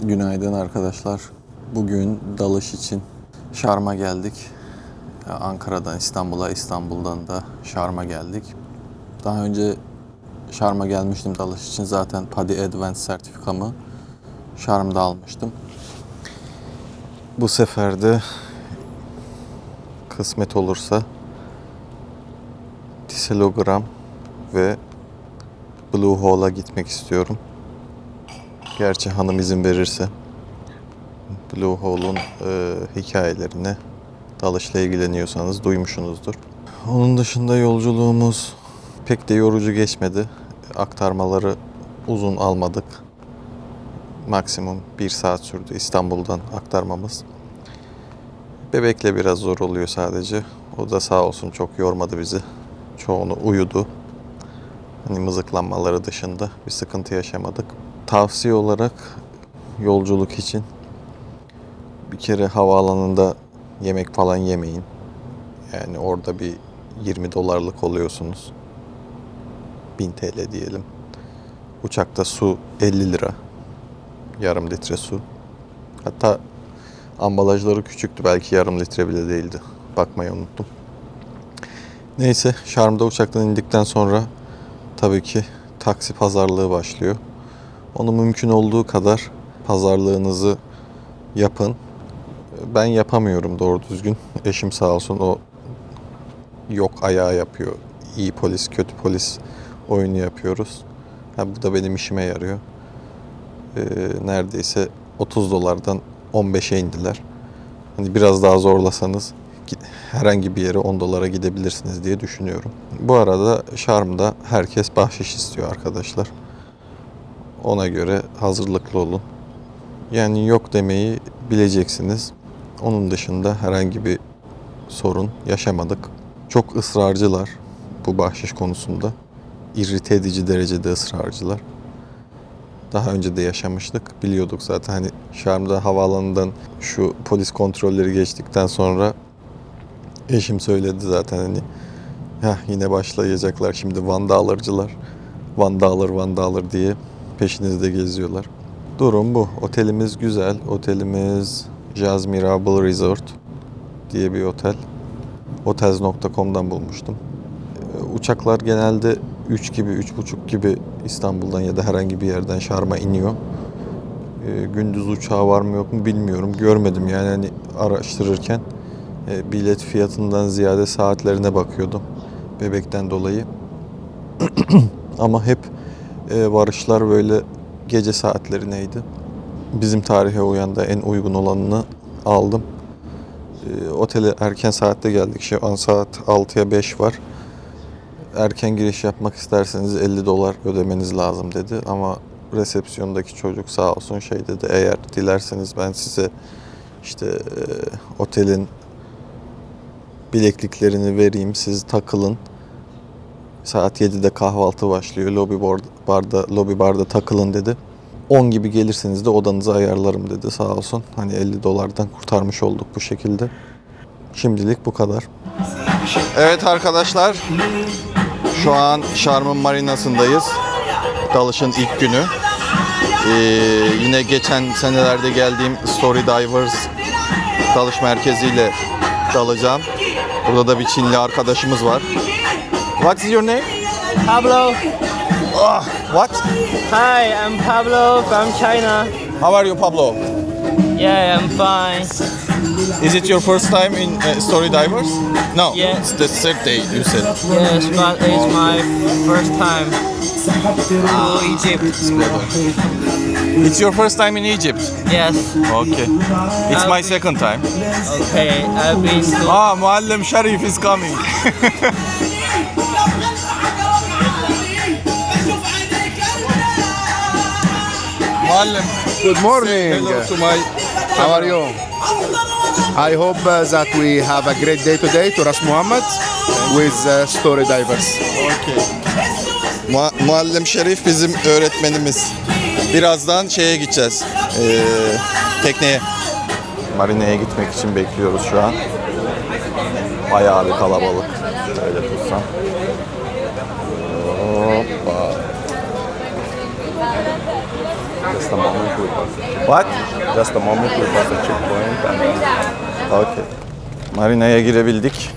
Günaydın arkadaşlar. Bugün dalış için Sharm'a geldik. Ankara'dan İstanbul'a, İstanbul'dan da Sharm'a geldik. Daha önce Sharm'a gelmiştim dalış için. Zaten PADI Advanced sertifikamı Sharm'da almıştım. Bu sefer de kısmet olursa Tisselogram ve Blue Hole'a gitmek istiyorum. Gerçi hanım izin verirse. Blue Hole'un hikayelerini, dalışla ilgileniyorsanız duymuşsunuzdur. Onun dışında yolculuğumuz pek de yorucu geçmedi. Aktarmaları uzun almadık. Maksimum 1 saat sürdü İstanbul'dan aktarmamız. Bebekle biraz zor oluyor sadece. O da sağ olsun çok yormadı bizi. Çoğunu uyudu. Hani mızıklanmaları dışında bir sıkıntı yaşamadık. Tavsiye olarak yolculuk için bir kere havaalanında yemek falan yemeyin. Yani orada bir 20 dolarlık oluyorsunuz. 1000 TL diyelim. Uçakta su 50 lira. Yarım litre su. Hatta ambalajları küçüktü. Belki yarım litre bile değildi. Bakmayı unuttum. Neyse, Sharm'da uçaktan indikten sonra tabii ki taksi pazarlığı başlıyor. Onu mümkün olduğu kadar pazarlığınızı yapın. Ben yapamıyorum doğru düzgün. Eşim sağ olsun o yok ayağı yapıyor. İyi polis, kötü polis oyunu yapıyoruz. Bu da benim işime yarıyor. Neredeyse 30 dolardan 15'e indiler. Hani biraz daha zorlasanız herhangi bir yere 10 dolara gidebilirsiniz diye düşünüyorum. Bu arada Sharm'da herkes bahşiş istiyor arkadaşlar. Ona göre hazırlıklı olun. Yani yok demeyi bileceksiniz. Onun dışında herhangi bir sorun yaşamadık. Çok ısrarcılar bu bahşiş konusunda. İrrite edici derecede ısrarcılar. Daha önce de yaşamıştık. Biliyorduk zaten hani Sharm'da havaalanından şu polis kontrolleri geçtikten sonra eşim söyledi zaten hani yine başlayacaklar şimdi vandalırcılar. Vandalır diye peşinizde geziyorlar. Durum bu. Otelimiz güzel. Otelimiz Jazz Mirable Resort diye bir otel. Hotels.com'dan bulmuştum. Uçaklar genelde 3 gibi, 3,5 gibi İstanbul'dan ya da herhangi bir yerden Sharm'a iniyor. Gündüz uçağı var mı yok mu bilmiyorum. Görmedim yani hani araştırırken. Bilet fiyatından ziyade saatlerine bakıyordum. Bebekten dolayı. Ama hep varışlar böyle gece saatlerineydi. Bizim tarihe uyan da en uygun olanını aldım. Otele erken saatte geldik. Şu an saat 6'ya 5 var. Erken giriş yapmak isterseniz 50 dolar ödemeniz lazım dedi. Ama resepsiyondaki çocuk sağ olsun şey dedi. Eğer dilerseniz ben size işte otelin bilekliklerini vereyim. Siz takılın. Saat 7'de kahvaltı başlıyor. Lobby barda takılın dedi. 10 gibi gelirseniz de odanızı ayarlarım dedi sağ olsun. Hani 50 dolardan kurtarmış olduk bu şekilde. Şimdilik bu kadar. Evet arkadaşlar. Şu an Sharm'ın marinasındayız. Dalışın ilk günü. Yine geçen senelerde geldiğim Story Divers dalış merkeziyle dalacağım. Burada da bir Çinli arkadaşımız var. What is your name? Pablo. What? Hi, I'm Pablo from China. How are you, Pablo? Yeah, I'm fine. Is it your first time in Story Divers? No. Yeah. It's the third day, you said. Yes, but it's my first time to Egypt. It's your first time in Egypt? Yes. Okay. It's my second time. Okay, I've been to... Muallim Sharif is coming. Muallim. Good morning. Hello to my... How are you? I hope that we have a great day today to Ras Muhammad with Story Divers. Okay. Muallim Şerif bizim öğretmenimiz. Birazdan şeye gideceğiz. Tekneye. Marineye gitmek için bekliyoruz şu an. Bayağı bir kalabalık. Öyle tutsam. Hoppa. Just a moment we pass. What? Just a moment we pass a checkpoint and then... Okay. Marinaya girebildik.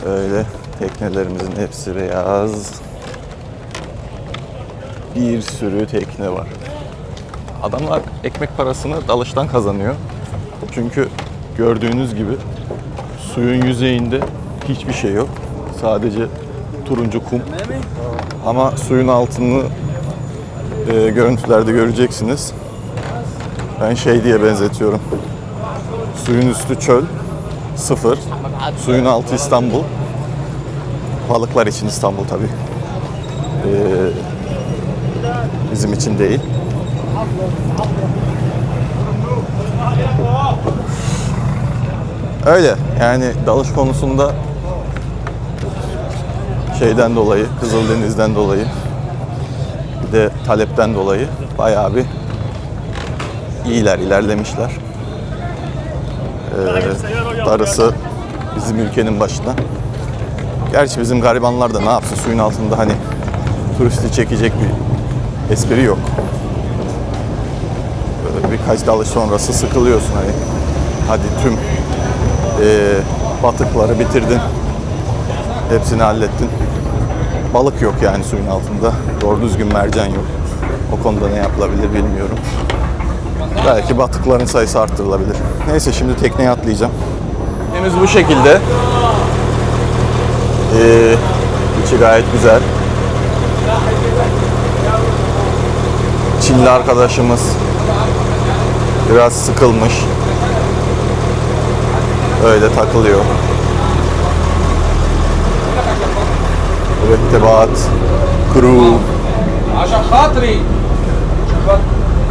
Öyle teknelerimizin hepsi beyaz. Bir sürü tekne var. Adamlar ekmek parasını dalıştan kazanıyor. Çünkü gördüğünüz gibi suyun yüzeyinde hiçbir şey yok. Sadece turuncu kum. Ama suyun altını görüntülerde göreceksiniz. Ben şey diye benzetiyorum. Suyun üstü çöl, sıfır. Suyun altı İstanbul. Balıklar için İstanbul tabii. Bizim için değil. Öyle yani dalış konusunda şeyden dolayı, Kızıldeniz'den dolayı bir de talepten dolayı bayağı bir ilerlemişler. Darısı bizim ülkenin başına. Gerçi bizim garibanlar da ne yapsın suyun altında hani turisti çekecek bir espri yok. Birkaç dalış sonrası sıkılıyorsun hani. Hadi tüm batıkları bitirdin. Hepsini hallettin. Balık yok yani suyun altında. Doğru düzgün mercan yok. O konuda ne yapılabilir bilmiyorum. Belki batıkların sayısı arttırılabilir. Neyse şimdi tekneye atlayacağım. Teknemiz bu şekilde. İçi gayet güzel. Çinli arkadaşımız biraz sıkılmış. Öyle takılıyor. Mürettebat, crew,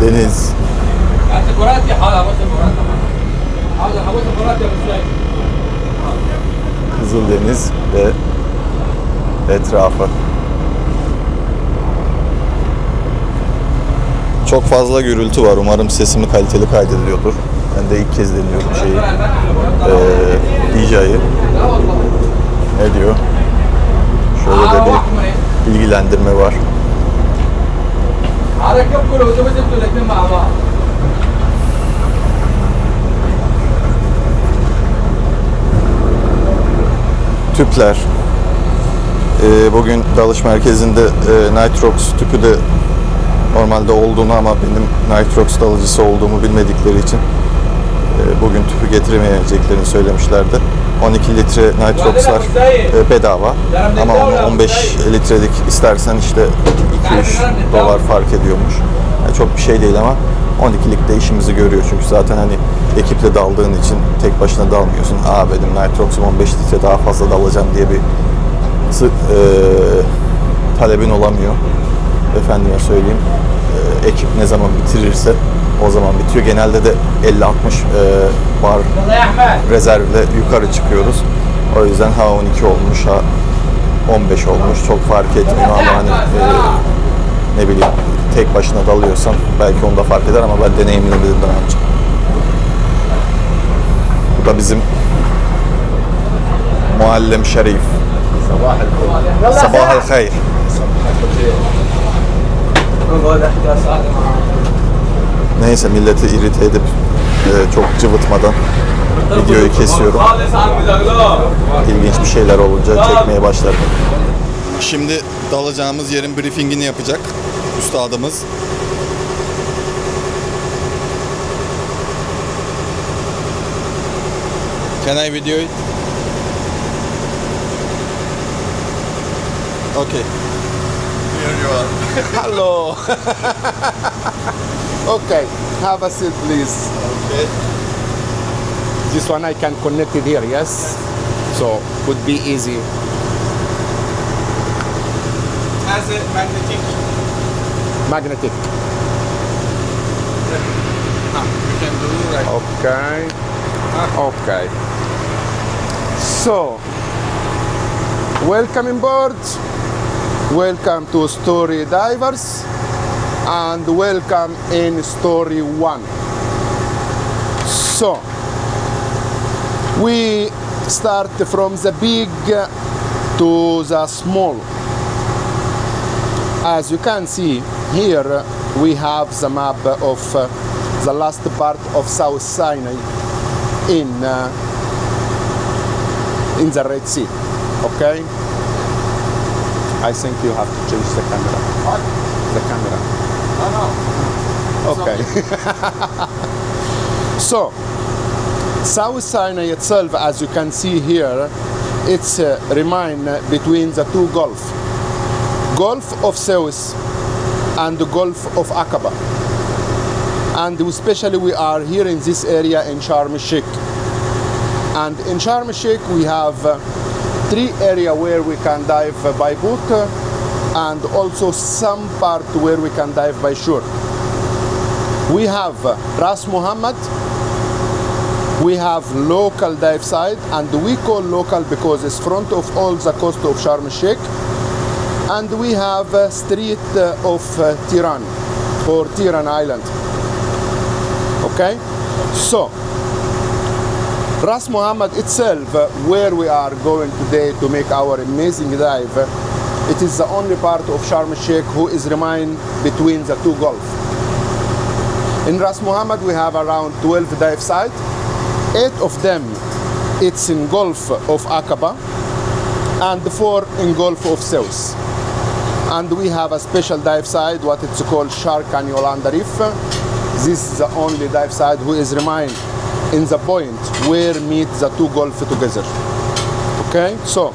deniz. Kızıldeniz ve etrafı. Çok fazla gürültü var. Umarım sesimi kaliteli kaydediliyordur. Ben de ilk kez deniyorum şeyi. DJ'yi. Ne diyor? Şöyle de bir bilgilendirme var. Tüpler. Bugün dalış merkezinde Nitrox tüpü de normalde olduğunu ama benim Nitrox dalıcısı olduğumu bilmedikleri için bugün tüpü getiremeyeceklerini söylemişlerdi. 12 litre Nitrox'lar bedava ama onu 15 litrelik istersen işte 2-3 dolar fark ediyormuş. Yani çok bir şey değil ama 12'lik de işimizi görüyor çünkü zaten hani ekiple daldığın için tek başına dalmıyorsun. Benim Nitrox'um 15 litre daha fazla dalacağım diye bir talebin olamıyor. Efendime söyleyeyim. Ekip ne zaman bitirirse o zaman bitiyor. Genelde de 50-60 bar rezervle yukarı çıkıyoruz. O yüzden ha 12 olmuş, ha 15 olmuş çok fark etmiyor ama hani ne bileyim tek başına dalıyorsan belki onda fark eder ama ben deneyimlemedim daha önce. Bu da bizim muallem şerif. Sabah el hayr. Neyse milleti irite edip çok cıvıtmadan videoyu kesiyorum. İlginç bir şeyler olunca çekmeye başlarım. Şimdi dalacağımız yerin briefingini yapacak üstadımız. Can I video it? Okay. Here you are. Hello. Okay, have a seat, please. Okay. This one I can connect it here, yes? So, would be easy. Has a magnetic. Magnetic. You can do it right. Okay. Okay. So, welcome on board. Welcome to Story Divers. And welcome in story 1. So, we start from the big to the small. As you can see here, we have the map of the last part of South Sinai in the Red Sea. Okay? I think you have to change the camera. What? The camera. No. Okay. So, South Sinai itself, as you can see here, it's remain between the two Gulf. Gulf of Suez and the Gulf of Aqaba. And especially we are here in this area in Sharm El Sheikh. And in Sharm El Sheikh we have 3 areas where we can dive by boat and also some part where we can dive by shore. We have Ras Muhammad, we have local dive site, and we call local because it's front of all the coast of Sharm El Sheikh. And we have street of Tiran or Tiran Island. Okay, so Ras Muhammad itself, where we are going today to make our amazing dive, it is the only part of Sharm El Sheikh who is remain between the two Gulf. In Ras Muhammad we have around 12 dive sites. 8 of them it's in Gulf of Aqaba and 4 in Gulf of Suez. And we have a special dive site, what it's called Shark and Yolanda Reef. This is the only dive site who is remain in the point where meet the two Gulf together. Okay, so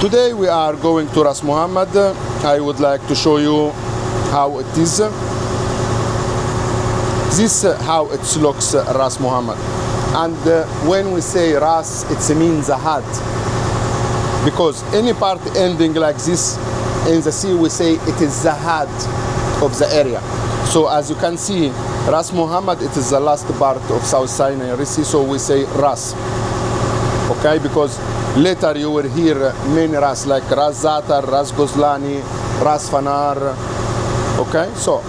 today we are going to Ras Muhammad. I would like to show you how it is. This how it looks, Ras Muhammad. And when we say Ras, it means the head. Because any part ending like this in the sea, we say it is the head of the area. So as you can see, Ras Muhammad, it is the last part of South Sinai Sea, so we say Ras. Okay, because later you will hear many Ras like Ras Za'atar, Ras Ghozlani, Ras Fanar. Okay, so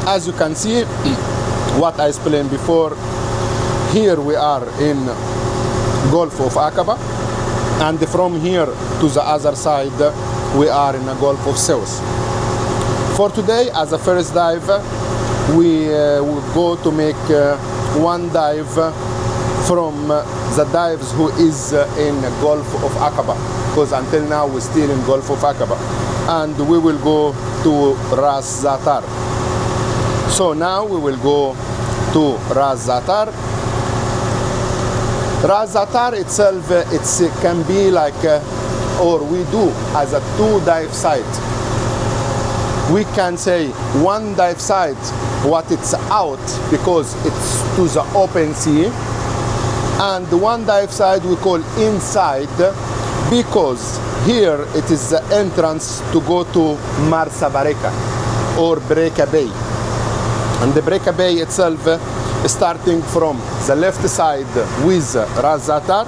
as you can see, what I explained before, here we are in Gulf of Aqaba, and from here to the other side we are in the Gulf of Suez. For today, as a first dive, we will go to make one dive from the dives who is in Gulf of Aqaba, because until now we're still in Gulf of Aqaba, and we will go to Ras Za'atar. So now we will go to Ras Za'atar. Ras Za'atar itself, it can be like, or we do as a 2 dive site. We can say one dive site, what it's out because it's to the open sea, and one dive site we call inside because here it is the entrance to go to Marsa Bareka or Breka Bay. And the Breka Bay itself, starting from the left side with Ras Za'atar,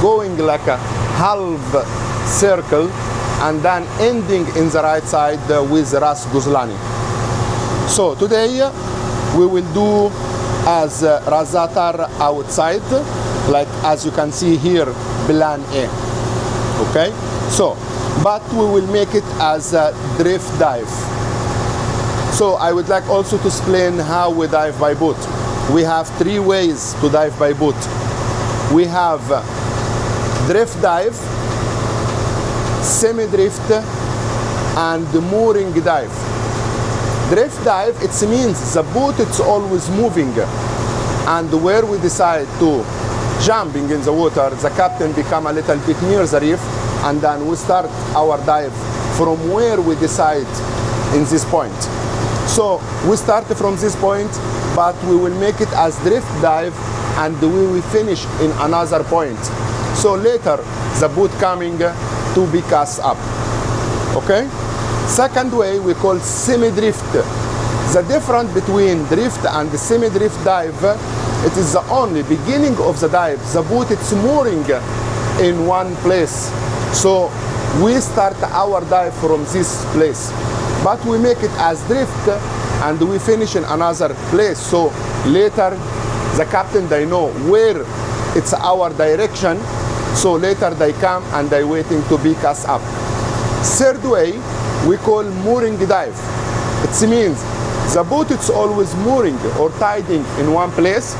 going like a half circle, and then ending in the right side with Ras Ghozlani. So today we will do as Ras Za'atar outside, like as you can see here, plan A. Okay, so but we will make it as a drift dive. So I would like also to explain how we dive by boat. We have 3 ways to dive by boat. We have drift dive, semi-drift, and mooring dive. Drift dive, it means the boat it's always moving, and where we decide to jumping in the water, the captain become a little bit near the reef, and then we start our dive from where we decide in this point. So we start from this point, but we will make it as drift dive, and we will finish in another point. So later the boat coming to pick us up. Okay? Second way we call semi-drift. The difference between drift and the semi-drift dive, it is the only beginning of the dive. The boat it's mooring in one place. So we start our dive from this place. But we make it as drift and we finish in another place. So later the captain, they know where it's our direction. So later they come and they waiting to pick us up. Third way, we call mooring dive. It means the boat is always mooring or tiding in one place.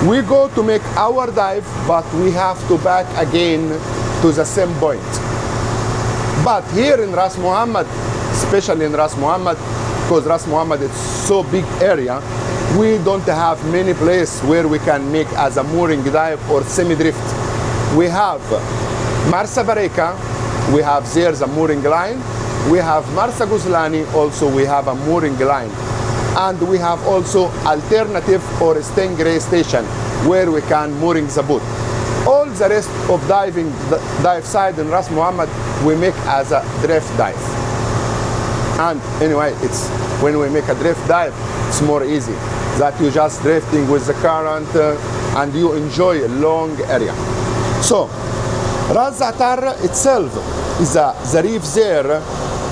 We go to make our dive, but we have to back again to the same point. But here in Ras Muhammad, especially in Ras Muhammad, because Ras Muhammad is so big area, we don't have many places where we can make as a mooring dive or semi-drift. We have Marsa Bareka, we have there the mooring line. We have Marsa Ghozlani, also we have a mooring line. And we have also alternative or stingray station where we can mooring the boat. All the rest of dive side in Ras Muhammad we make as a drift dive. And anyway, it's when we make a drift dive, it's more easy. That you just drifting with the current and you enjoy a long area. So, Ras Za'atar itself is the reef there.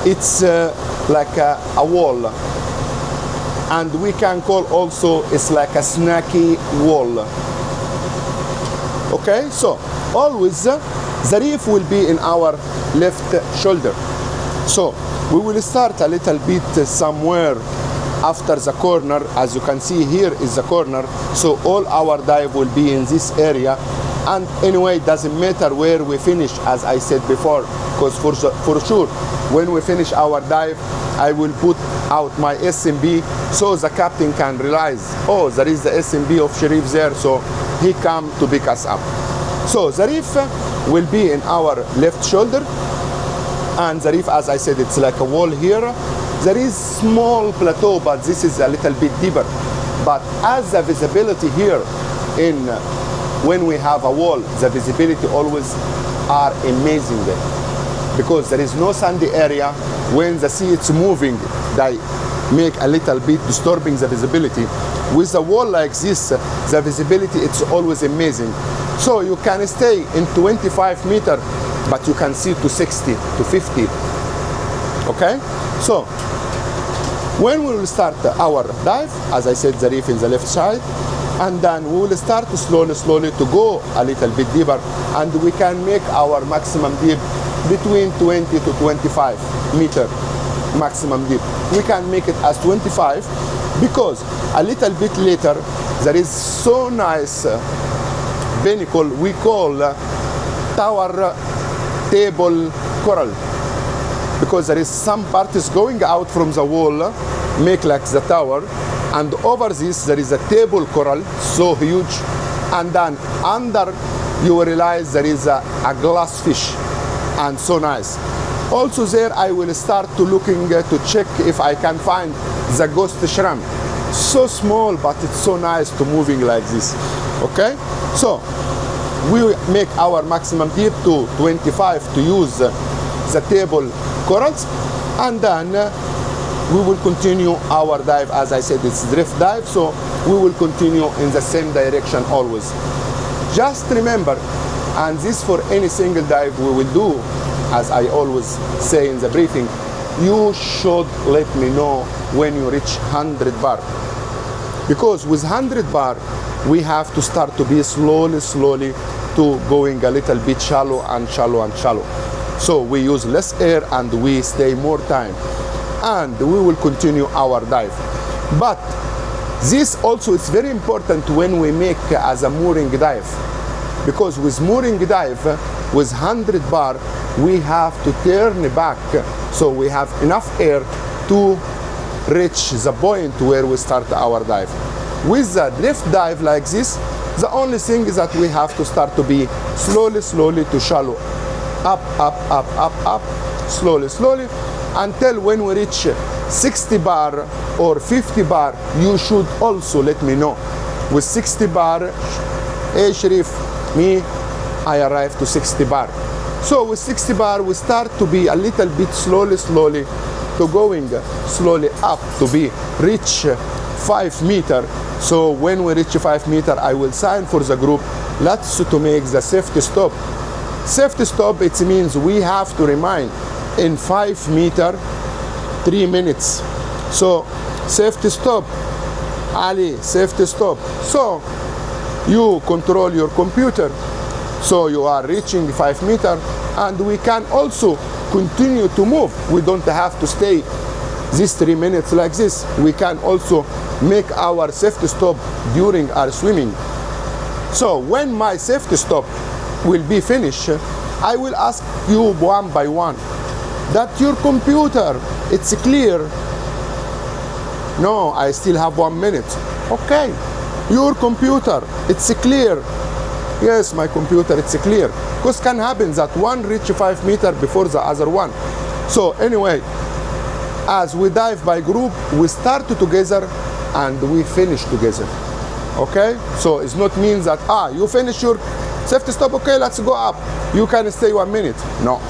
It's like a wall. And we can call also it's like a snaky wall. Okay, so always the reef will be in our left shoulder. So we will start a little bit somewhere after the corner. As you can see, here is the corner. So all our dive will be in this area. And anyway, it doesn't matter where we finish, as I said before, because for sure, when we finish our dive, I will put out my SMB so the captain can realize, oh, there is the SMB of Sharif there, so he come to pick us up. So the reef will be in our left shoulder, and the reef, as I said, it's like a wall here. There is small plateau, but this is a little bit deeper. But as the visibility here when we have a wall, the visibility always are amazing there, because there is no sandy area. When the sea is moving, they make a little bit disturbing the visibility. With a wall like this, the visibility it's always amazing. So you can stay in 25 meters, but you can see to 60 to 50. Okay, so when we will start our dive, as I said, the reef in the left side, and then we will start slowly to go a little bit deeper, and we can make our maximum deep between 20 to 25 meter maximum deep. We can make it as 25 because a little bit later there is so nice binnacle we call tower table coral, because there is some parts going out from the wall make like the tower, and over this there is a table coral so huge, and then under you will realize there is a glass fish, and so nice. Also there I will start to looking to check if I can find the ghost shrimp. So small, but it's so nice to moving like this. Okay, so we make our maximum deep to 25 to use the table corals, and then we will continue our dive. As I said, it's drift dive, so we will continue in the same direction always. Just remember, and this for any single dive we will do, as I always say in the briefing, you should let me know when you reach 100 bar. Because with 100 bar, we have to start to be slowly to going a little bit shallow and shallow and shallow. So we use less air and we stay more time. And we will continue our dive. But this also is very important when we make as a mooring dive. Because with mooring dive, with 100 bar, we have to turn back, so we have enough air to reach the point where we start our dive. With the drift dive like this, the only thing is that we have to start to be slowly to shallow. Up, slowly, until when we reach 60 bar or 50 bar, you should also let me know. With 60 bar, hey Sharif, me, I arrived to 60 bar. So with 60 bar, we start to be a little bit slowly to going slowly up to be reach 5 meter. So when we reach 5 meter, I will sign for the group. Let's to make the safety stop. Safety stop, it means we have to remain in 5 meter 3 minutes. So safety stop, Ali, safety stop. So you control your computer. So you are reaching 5 meter, and we can also continue to move. We don't have to stay these 3 minutes like this. We can also make our safety stop during our swimming. So when my safety stop will be finished, I will ask you one by one that your computer, it's clear. No, I still have 1 minute. Okay, your computer, it's clear. Yes, my computer, it's clear. Because can happen that one reach 5 meters before the other one. So anyway, as we dive by group, we start together and we finish together. Okay? So it's not means that, you finish your safety stop, okay, let's go up. You can stay 1 minute. No.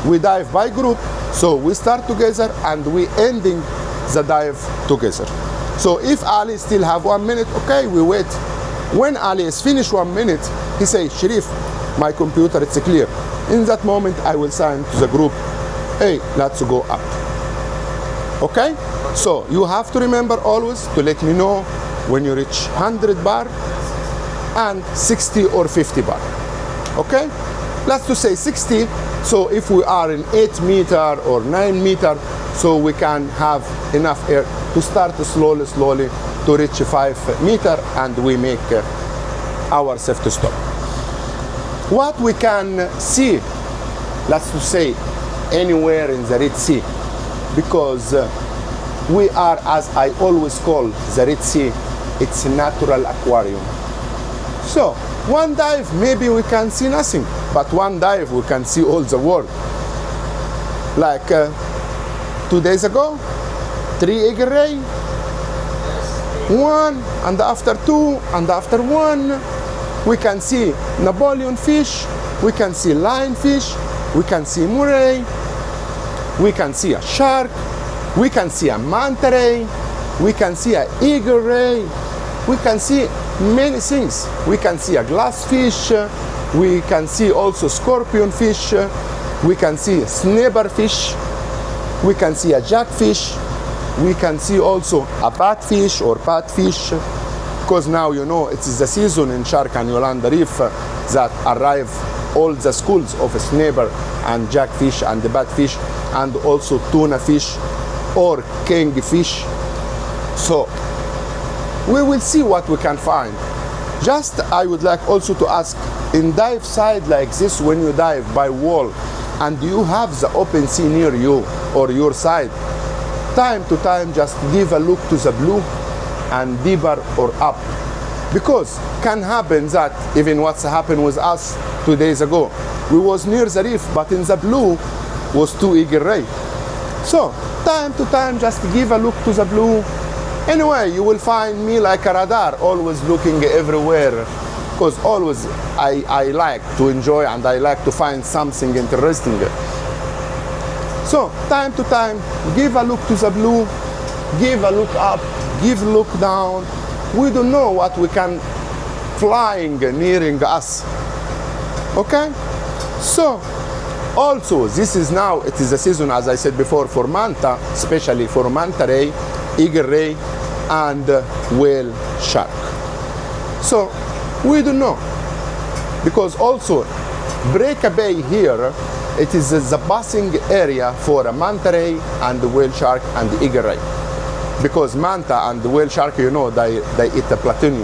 We dive by group, so we start together and we ending the dive together. So if Ali still have 1 minute, okay, we wait. When Ali is finished 1 minute, he say, Sharif, my computer, it's clear. In that moment, I will sign to the group, hey, let's go up. Okay? So you have to remember always to let me know when you reach 100 bar and 60 or 50 bar. Okay? Let's to say 60. So if we are in 8 meter or 9 meter, so we can have enough air to start slowly to reach 5 meter and we make our safety stop. What we can see, let's to say anywhere in the Red Sea, because we are, as I always call the Red Sea, it's a natural aquarium. So one dive maybe we can see nothing, but one dive we can see all the world. Like 2 days ago, 3 eagle ray, 1 and after 2 and after 1, we can see Napoleon fish, we can see lionfish, we can see moray, we can see a shark, we can see a manta ray, we can see an eagle ray, we can see many things. We can see a glass fish, we can see also scorpion fish, we can see snapper fish, we can see a jackfish, we can see also a batfish or patfish, because now you know it is the season in Shark and Yolanda Reef that arrive all the schools of snapper and jackfish and the batfish and also tuna fish or kingfish. So we will see what we can find. Just I would like also to ask, in dive side like this, when you dive by wall and you have the open sea near you or your side, time to time just give a look to the blue and deeper or up, because can happen that even what's happened with us 2 days ago, we was near the reef but in the blue was 2 eagle ray. So time to time just give a look to the blue. Anyway, you will find me like a radar, always looking everywhere, because always I like to enjoy and I like to find something interesting. So time to time give a look to the blue, give a look up, give a look down. We don't know what we can flying nearing us. Okay? So also this is now, it is the season, as I said before, for manta, especially for manta ray, eagle ray and whale shark. So we don't know, because also Breaka Bay here, it is the passing area for a manta ray and the whale shark and the eagle ray, because manta and the whale shark, you know, they eat the plankton,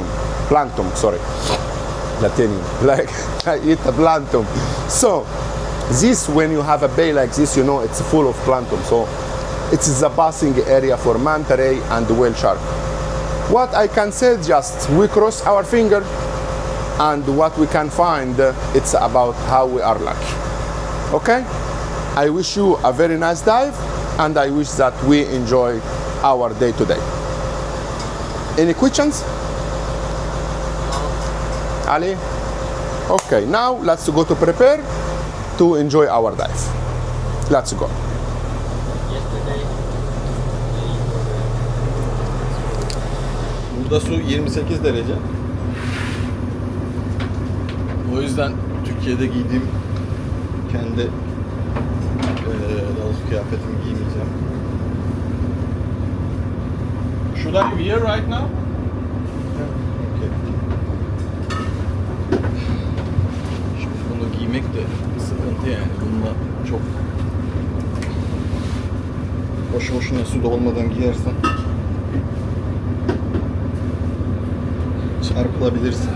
like they eat the plankton. So this, when you have a bay like this, you know, it's full of plankton. So it is the passing area for manta ray and the whale shark. What I can say, just we cross our finger, and what we can find, it's about how we are lucky. Okay? I wish you a very nice dive, and I wish that we enjoy our day today. Any questions? Ali? Okay, now let's go to prepare to enjoy our dive. Let's go. Burada su 28 derece. O yüzden Türkiye'de giydiğim kendi dalış kıyafetimi giymeyeceğim. Should I wear right now? Okay. Şimdi bunu giymek de sıkıntı yani. Bununla çok boşu boşuna suda olmadan giyersen çarpılabilirsin.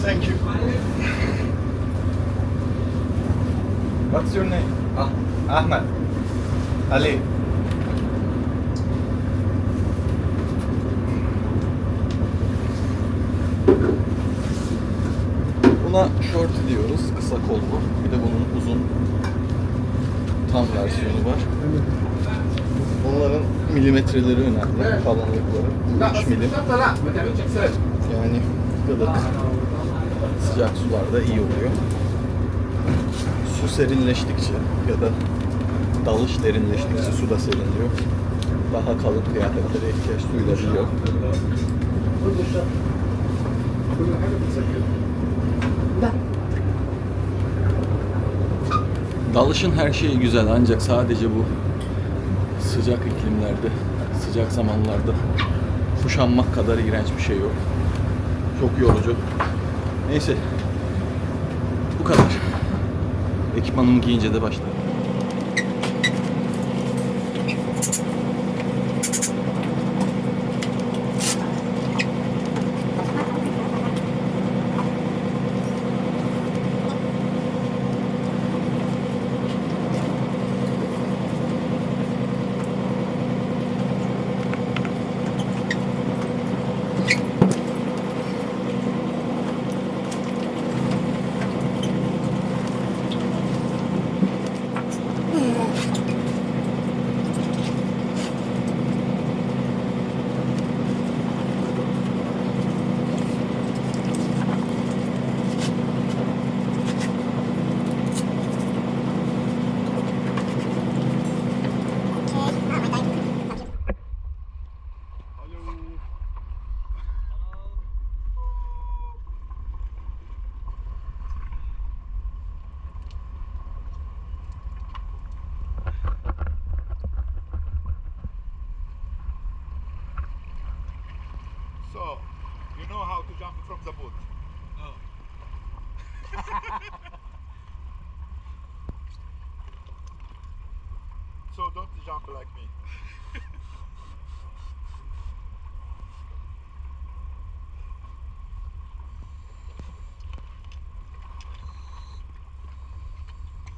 Thank you. What's your name? Ahmed. Ali. Buna short diyoruz, kısa kollu. Bir de bunun uzun tam versiyonu var. Onların milimetreleri önemli, kalınlıkları. 3 milim. Yani ılık, sıcak sularda iyi oluyor. Su serinleştikçe ya da dalış derinleştikçe su da seriniyor. Daha kalın kıyafetlere ihtiyaç duyulabiliyor. Dalışın her şeyi güzel ancak sadece bu sıcak iklimlerde, sıcak zamanlarda kuşanmak kadar iğrenç bir şey yok. Çok yorucu. Neyse. Bu kadar. Ekipmanımı giyince de başlarım. So, you know how to jump from the boat? No. So don't jump like me.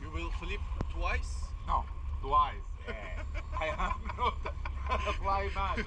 You will flip twice? No, twice. Yeah. I am not a fly man.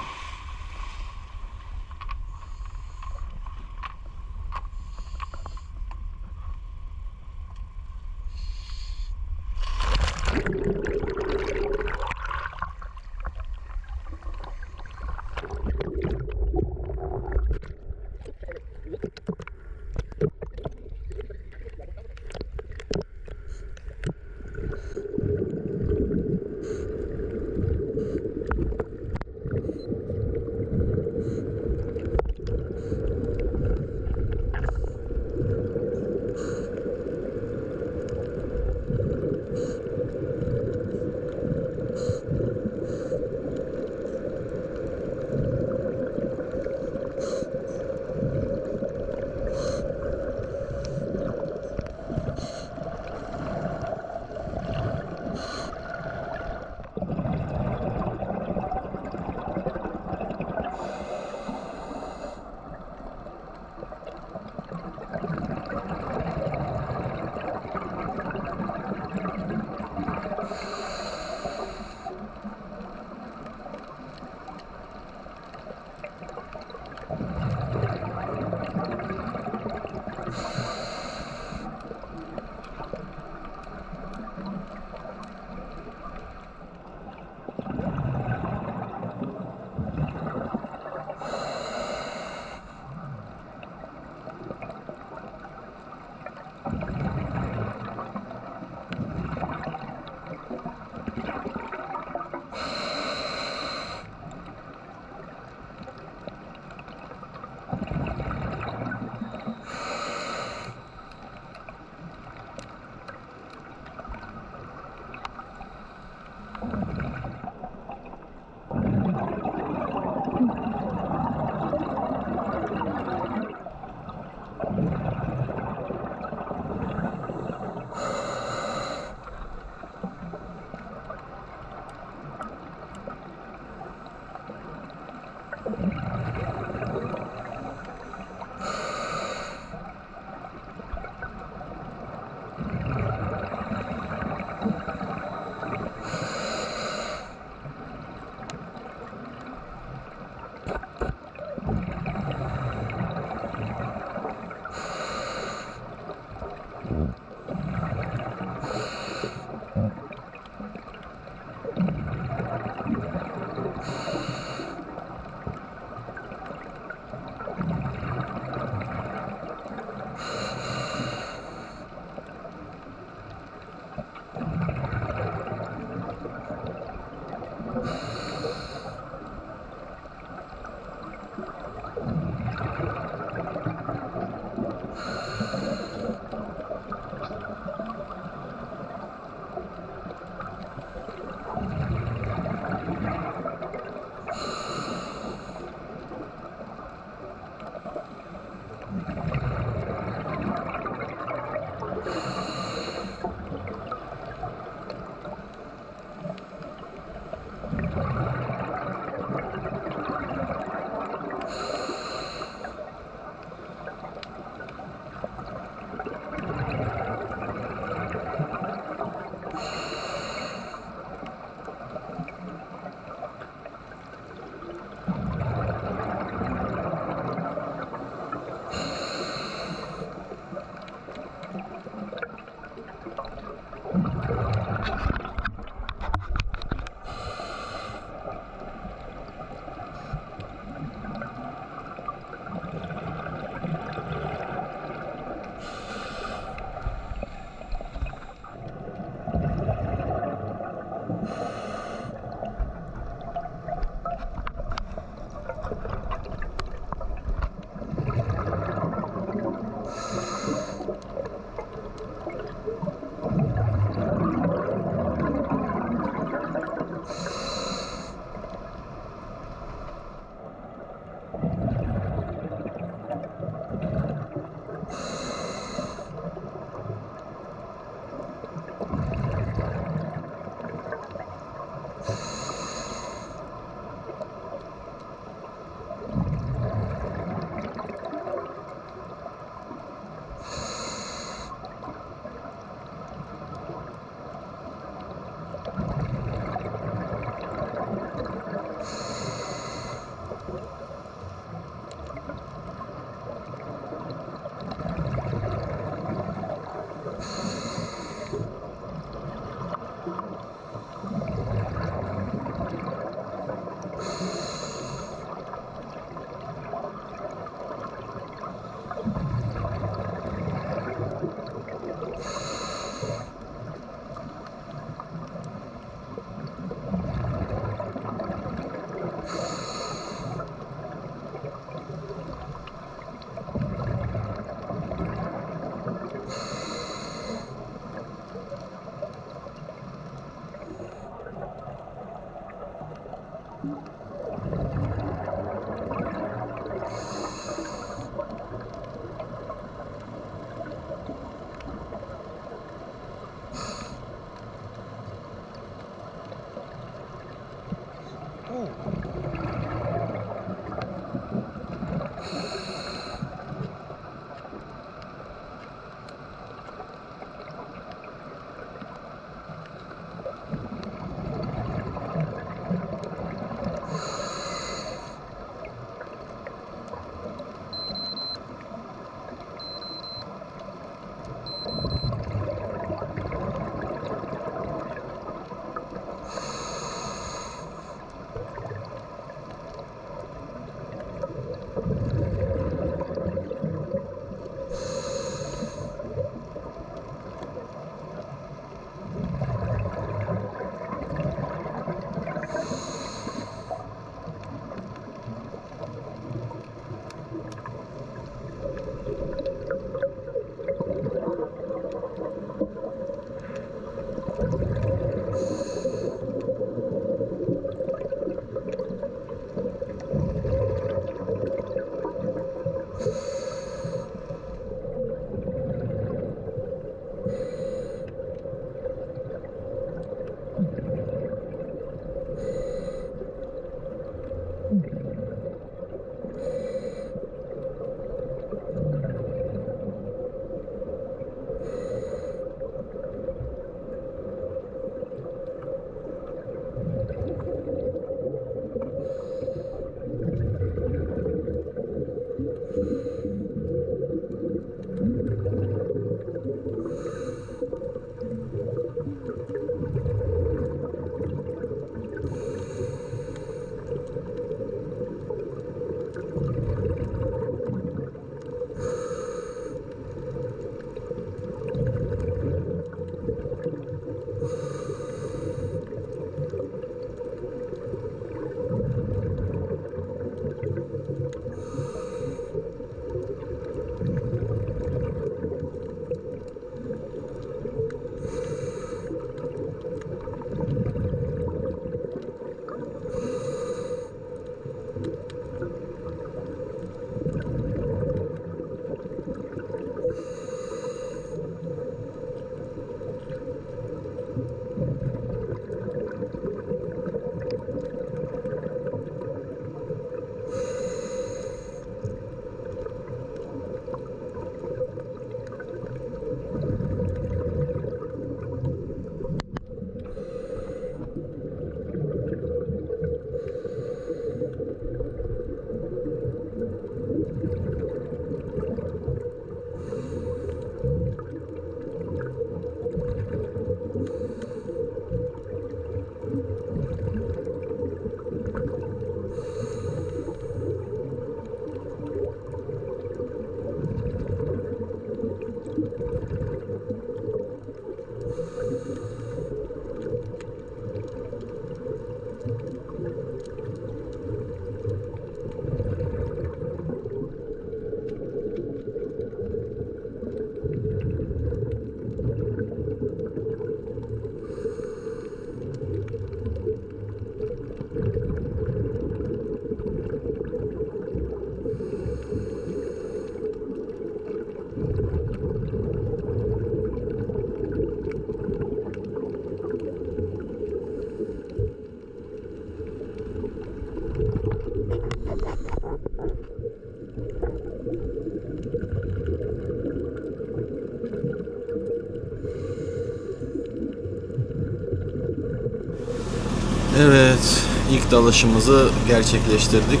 Evet, ilk dalışımızı gerçekleştirdik.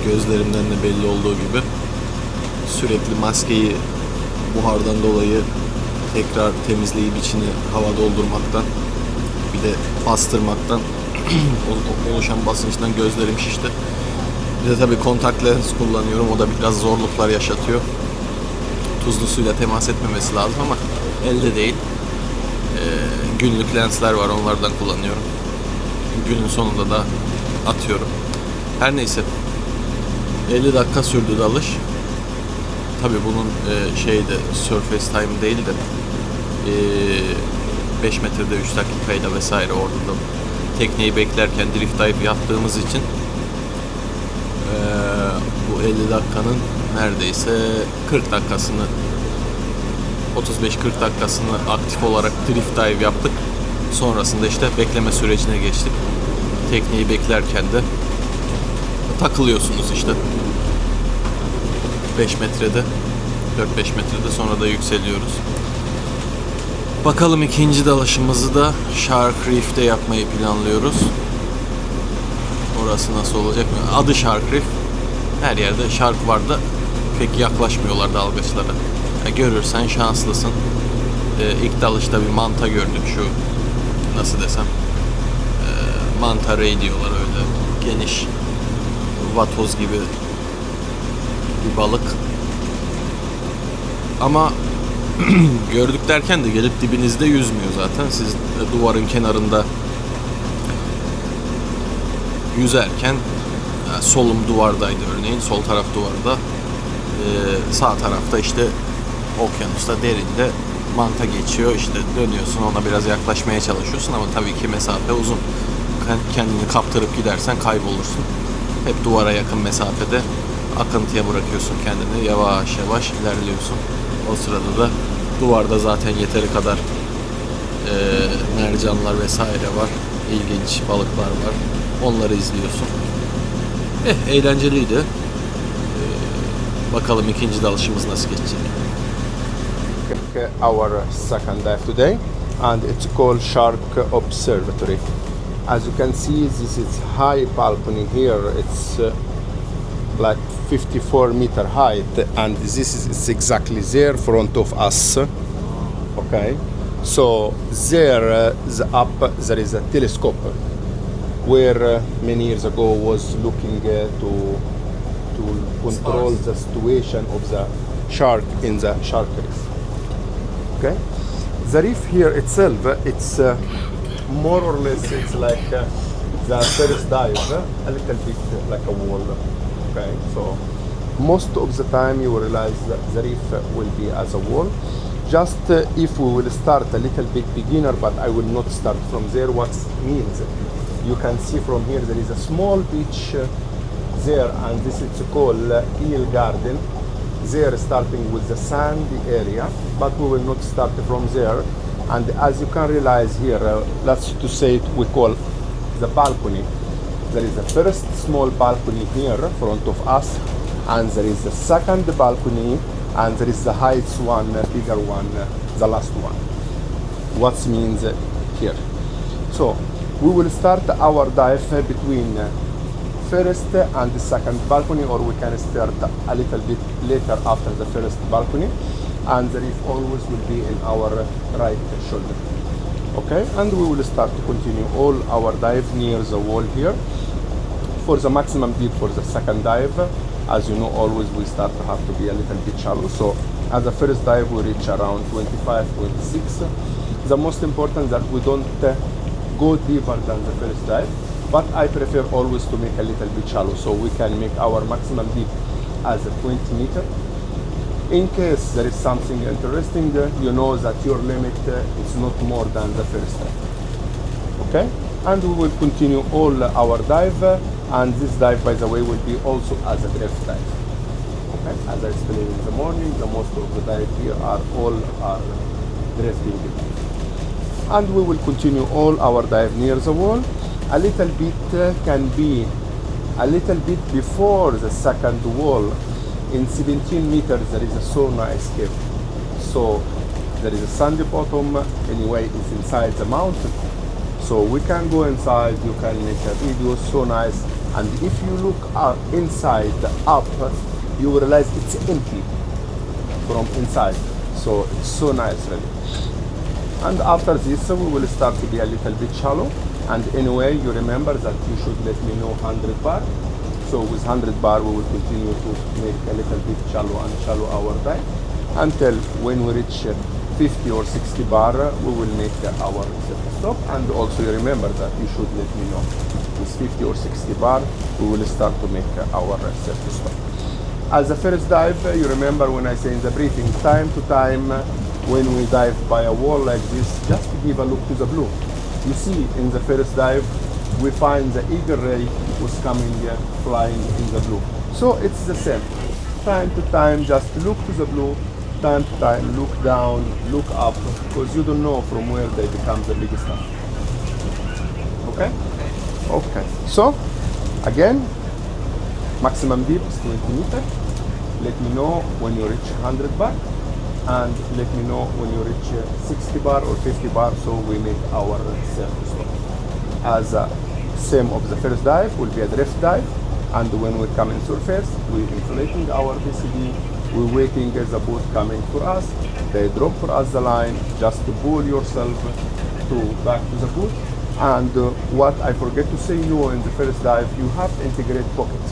Gözlerimden de belli olduğu gibi sürekli maskeyi buhardan dolayı tekrar temizleyip içini hava doldurmaktan, bir de bastırmaktan oluşan basınçtan gözlerim şişti. Bir de tabii kontak lens kullanıyorum. O da biraz zorluklar yaşatıyor. Tuzlu suyla temas etmemesi lazım ama elde değil. Günlük lensler var, onlardan kullanıyorum. Günün sonunda da atıyorum. Her neyse. 50 dakika sürdü dalış. Tabii bunun surface time değil de 5 metrede 3 dakikayla vesaire orada da tekneyi beklerken drift dive yaptığımız için bu 50 dakikanın neredeyse 40 dakikasını 35-40 dakikasını aktif olarak drift dive yaptık. Sonrasında işte bekleme sürecine geçtik. Tekneyi beklerken de takılıyorsunuz işte. 5 metrede, 4-5 metrede, sonra da yükseliyoruz. Bakalım ikinci dalışımızı da Shark Reef'te yapmayı planlıyoruz. Orası nasıl olacak mı? Adı Shark Reef. Her yerde shark var da pek yaklaşmıyorlar dalgıçlara. Görürsen şanslısın. İlk dalışta bir manta gördük, şu nasıl desem manta ray diyorlar, öyle geniş vatoz gibi bir balık. Ama gördük derken de gelip dibinizde yüzmüyor zaten. Siz duvarın kenarında yüzerken solum duvardaydı örneğin, sol taraf duvarda, sağ tarafta işte okyanusta derinde manta geçiyor, işte dönüyorsun, ona biraz yaklaşmaya çalışıyorsun ama tabii ki mesafe uzun. Kendini kaptırıp gidersen kaybolursun. Hep duvara yakın mesafede akıntıya bırakıyorsun kendini, yavaş yavaş ilerliyorsun. O sırada da duvarda zaten yeteri kadar mercanlar vesaire var, ilginç balıklar var, onları izliyorsun. Eğlenceliydi. Bakalım ikinci dalışımız nasıl geçecek. Our second dive today, and it's called Shark Observatory. As you can see, this is high balcony here. It's like 54-meter height, and this is exactly there front of us. Okay, so there up there is a telescope where many years ago was looking to control the situation of the shark in the shark reef. Okay, the reef here itself, it's more or less it's like the first dive, a little bit like a wall. Okay, so most of the time you will realize that the reef will be as a wall. Just if we will start a little bit beginner, but I will not start from there. What means you can see from here there is a small beach there, and this is called eel garden. There, starting with the sandy area, but we will not start from there. And as you can realize here, let's to say it, we call the balcony. There is the first small balcony here in front of us, and there is the second balcony, and there is the heights one, bigger one, the last one. What means here? So we will start our dive between first and the second balcony, or we can start a little bit later after the first balcony, and the reef always will be in our right shoulder. Okay, and we will start to continue all our dive near the wall here. For the maximum deep for the second dive, as you know, always we start to have to be a little bit shallow. So as the first dive we reach around 25-26. The most important that we don't go deeper than the first dive, but I prefer always to make a little bit shallow, so we can make our maximum deep as a 20 meter. In case there is something interesting, you know that your limit is not more than the first dive. Okay, and we will continue all our dive, and this dive, by the way, will be also as a drift dive. Okay, as I explained in the morning, the most of the dive here are drifting, and we will continue all our dive near the wall. A little bit can be a little bit before the second wall. In 17 meters there is a so nice cave. So There is a sandy bottom. Anyway, it's inside the mountain. So we can go inside, you can make a video, so nice. And if you look inside, up, you will realize it's empty from inside. So it's so nice really. And after this, we will start to be a little bit shallow. And anyway, you remember that you should let me know 100 bar. So with 100 bar, we will continue to make a little bit shallow and shallow our dive until when we reach 50 or 60 bar, we will make our surface stop. And also you remember that you should let me know with 50 or 60 bar, we will start to make our surface stop. As the first dive, you remember when I say in the briefing, time to time, when we dive by a wall like this, just give a look to the blue. You see, in the first dive, we find the eagle ray was coming flying in the blue. So it's the same. Time to time, just look to the blue. Time to time, look down, look up, because you don't know from where they become the biggest stuff. Okay? Okay. So, again, maximum deep is 20 meters. Let me know when you reach 100 bar, and let me know when you reach 60 bar or 50 bar, so we make our surface stop. As same of the first dive will be a drift dive, and when we come in surface, we're inflating our BCD, we're waiting as the boat coming for us, they drop for us the line, just to pull yourself to back to the boat. And what I forget to say you in the first dive, you have to integrate pockets.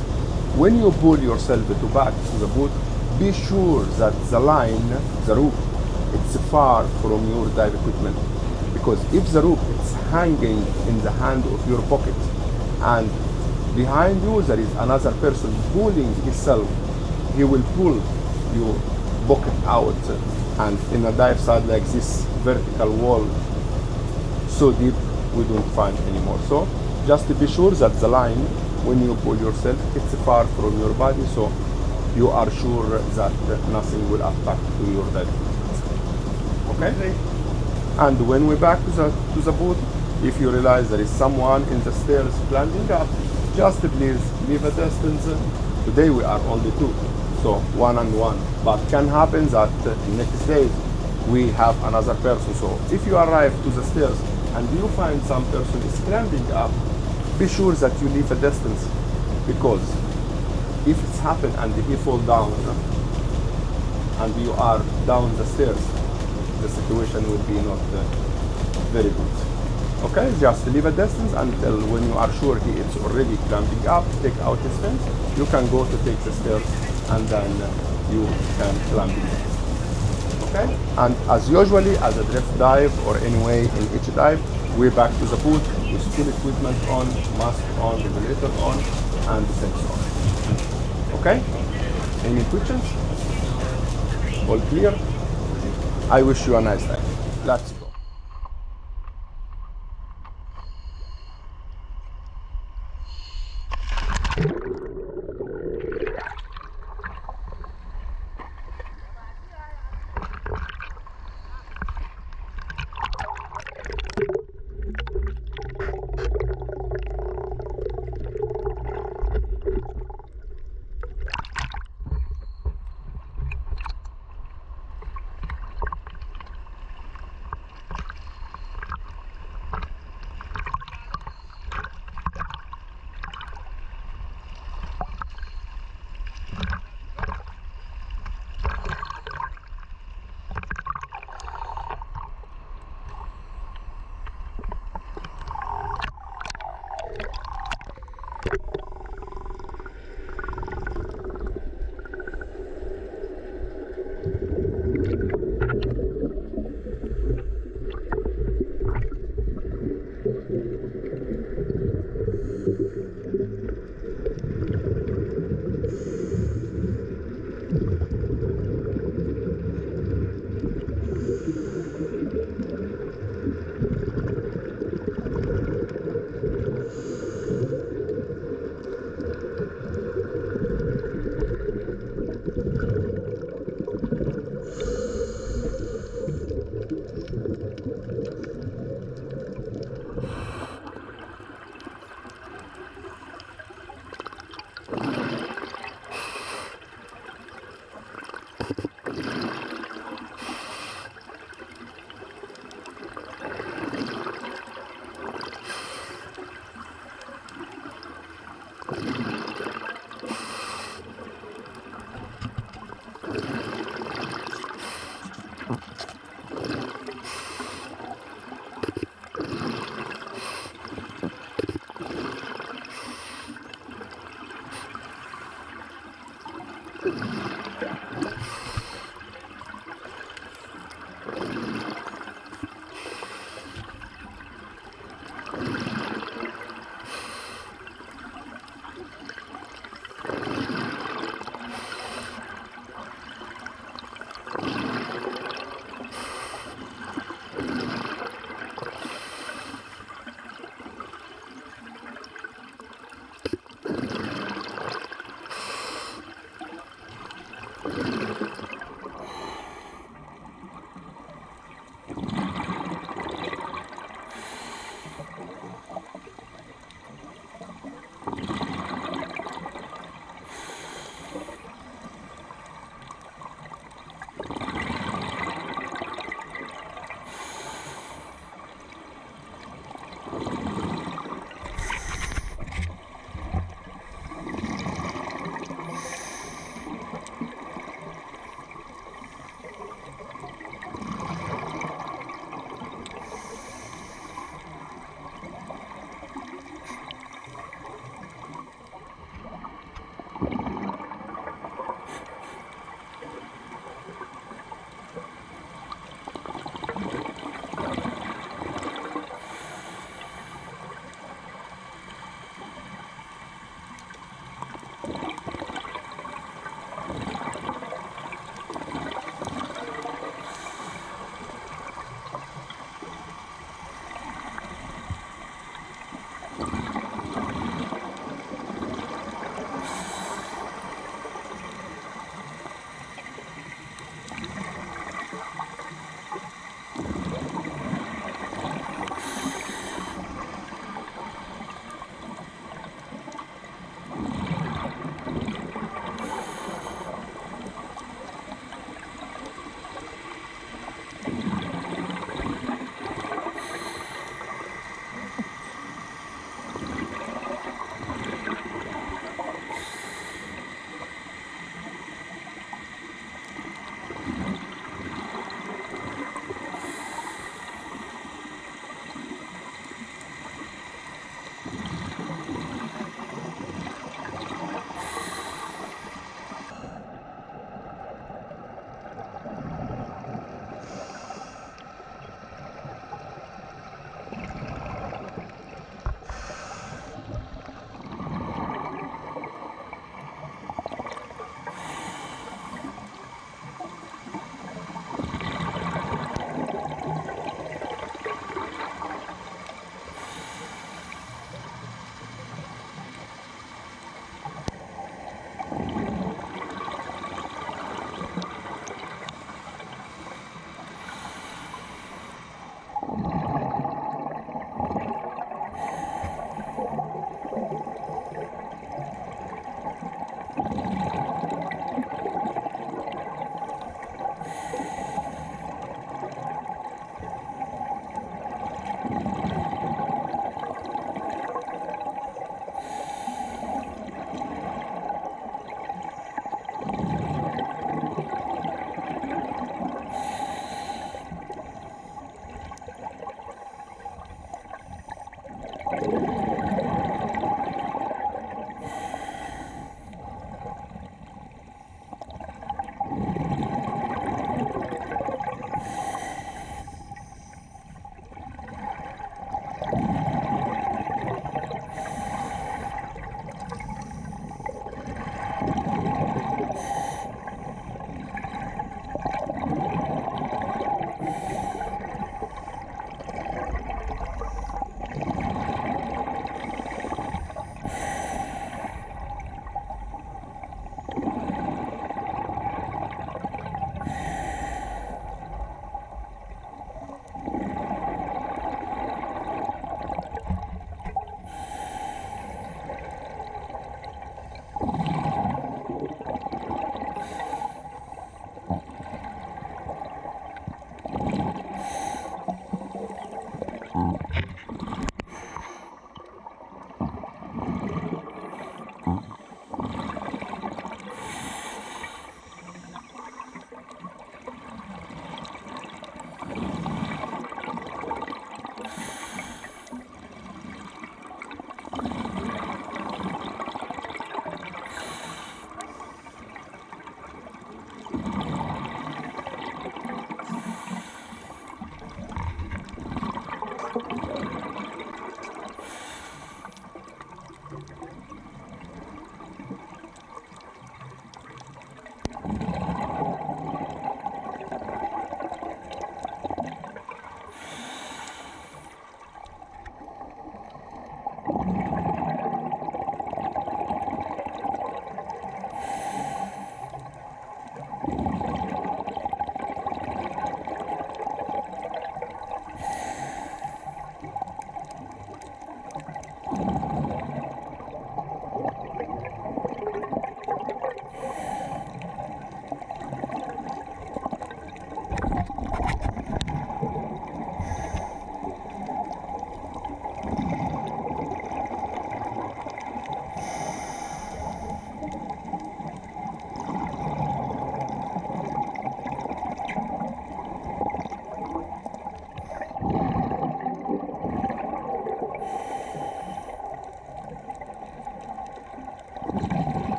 When you pull yourself to back to the boat, be sure that the line, the rope, it's far from your dive equipment. Because if the rope is hanging in the hand of your pocket and behind you there is another person pulling himself, he will pull your bucket out, and in a dive site like this, vertical wall so deep, we don't find anymore. So just to be sure that the line, when you pull yourself, it's far from your body, so you are sure that nothing will affect to your dive. Okay? And when we're back to the boat, if you realize there is someone in the stairs climbing up, just please leave a distance. Today we are only two, so 1 and 1. But can happen that next day we have another person. So if you arrive to the stairs and you find some person is climbing up, be sure that you leave a distance, because if it's happened and he fall down and you are down the stairs, the situation will be not very good. Okay, just leave a distance until when you are sure he is already climbing up, take out his fence, you can go to take the stairs and then you can climb it. Okay, and as usually as a drift dive or anyway in each dive, we're back to the boat with full equipment on, mask on, regulator on, and the fence on. Okay, any questions? All clear? I wish you a nice day. Let's go.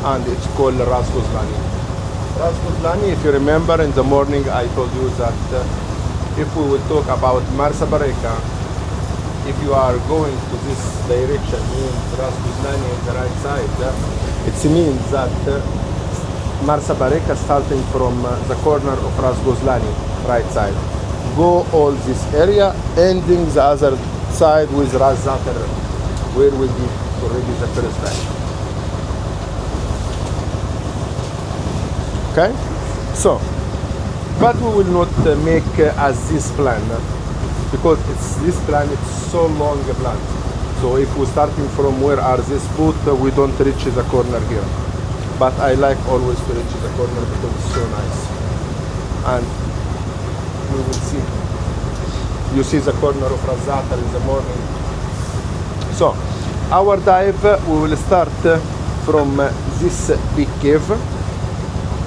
And it's called Ras Ghozlani. Ras Ghozlani, if you remember in the morning I told you that if we will talk about Marsa Baraka, if you are going to this direction, means Ras Ghozlani on the right side, it means that Marsa Baraka starting from the corner of Ras Ghozlani, right side. Go all this area, ending the other side with Ras Za'atar'da, where we did already the first time. Okay? So, but we will not make as this plan, because this plan it's so long a plan. So if we're starting from where are this boat, we don't reach the corner here. But I like always to reach the corner because it's so nice. And we will see. You see the corner of Ras Za'atar in the morning. So, our dive, we will start from this big cave.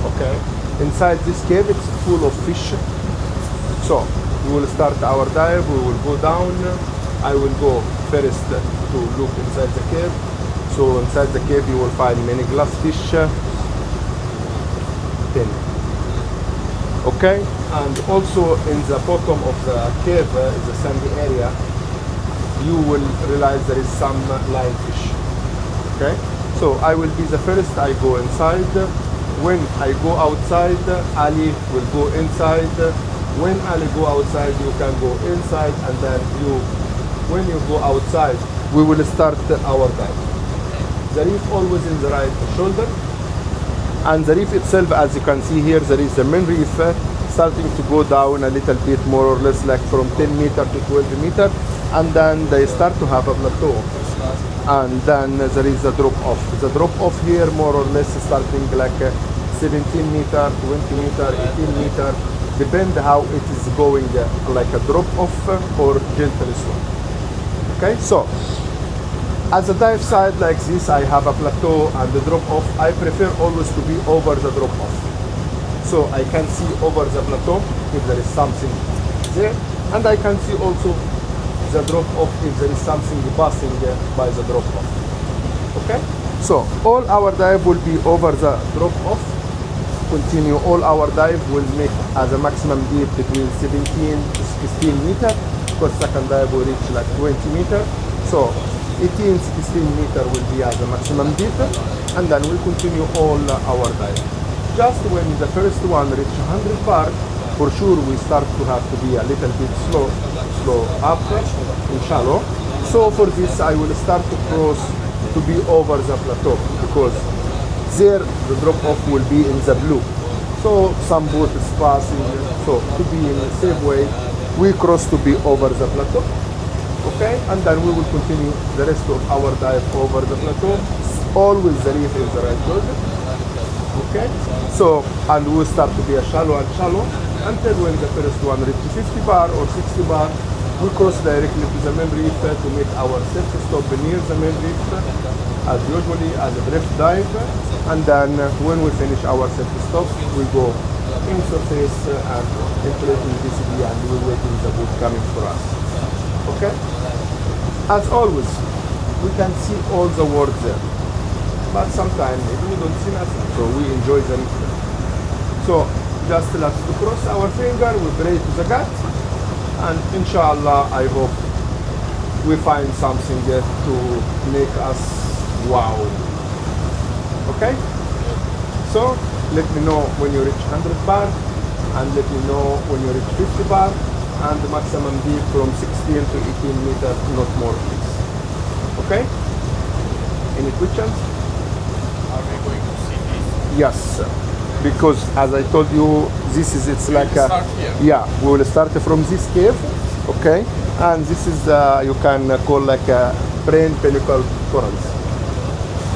Okay. Inside this cave, it's full of fish. So, we will start our dive. We will go down. I will go first to look inside the cave. So, inside the cave, you will find many glass fish. 10. Okay, and also in the bottom of the cave, the sandy area, you will realize there is some lionfish. Okay, so I will be the first. I go inside. When I go outside, Ali will go inside. When Ali go outside, you can go inside, and then when you go outside, we will start our dive. The reef always in the right shoulder. And the reef itself, as you can see here, there is the main reef starting to go down a little bit, more or less like from 10 meter to 12 meter, and then they start to have a plateau, and then there is a drop off. The drop off here more or less starting like 17 meter, 20 meter, 18 meter, depend how it is going, like a drop off or gentle slope. Okay, so as a dive side like this, I have a plateau and the drop off. I prefer always to be over the drop off, so I can see over the plateau if there is something there, and I can see also the drop off if there is something passing by the drop off. Okay, so all our dive will be over the drop off. Continue all our dive will make as a maximum deep between 17 to 16 meter, because second dive will reach like 20 meter. So 18, 16 meter will be as a maximum depth, and then we'll continue all our dive. Just when the first one reach 100 bar, for sure we start to have to be a little bit slow up in shallow. So for this I will start to cross to be over the plateau, because there the drop off will be in the blue. So some boat is passing, so to be in a safe way, we cross to be over the plateau. Okay, and then we will continue the rest of our dive over the plateau, always the reef is the right shoulder. Okay, so and we will start to be a shallow and shallow until when the first one reaches 50 bar or 60 bar, we cross directly to the main reef to make our self stop near the main reef, as usually as a brief dive, and then when we finish our self stop, we go in surface and inflating VCD, and we waiting the boat coming for us. Okay? As always, we can see all the words there, but sometimes we don't see nothing, so we enjoy the nature. So just let's cross our finger, we pray to the God, and inshallah I hope we find something to make us wow. Okay? So let me know when you reach 100 bar, and let me know when you reach 50 bar, and the maximum deep from 16 to 18 meters, not more please. Okay? Any questions? Are we going to see this? Yes, because as I told you, this is it's like a, start here? yeah, we will start from this cave, okay, and this is you can call like a brain pellicle corals.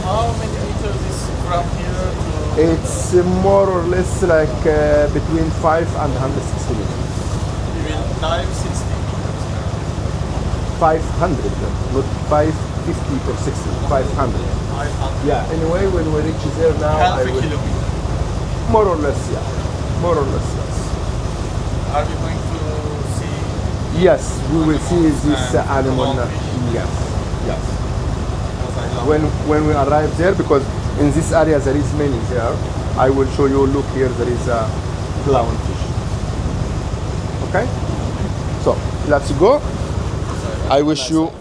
How many meters is from here to... It's more or less like between 5 and 160 meters. We will dive 60 meters. 500, not 550 or 60, 500. 500. Yeah, anyway, when we reach there now, Half I a will, kilometer. more or less, yeah, more or less, yes. Are we going to see Yes, we will see this animal. Yes, yes. When we arrive there, because in this area there is many there, I will show you. Look here, there is a clownfish. Okay. So let's go. I wish you.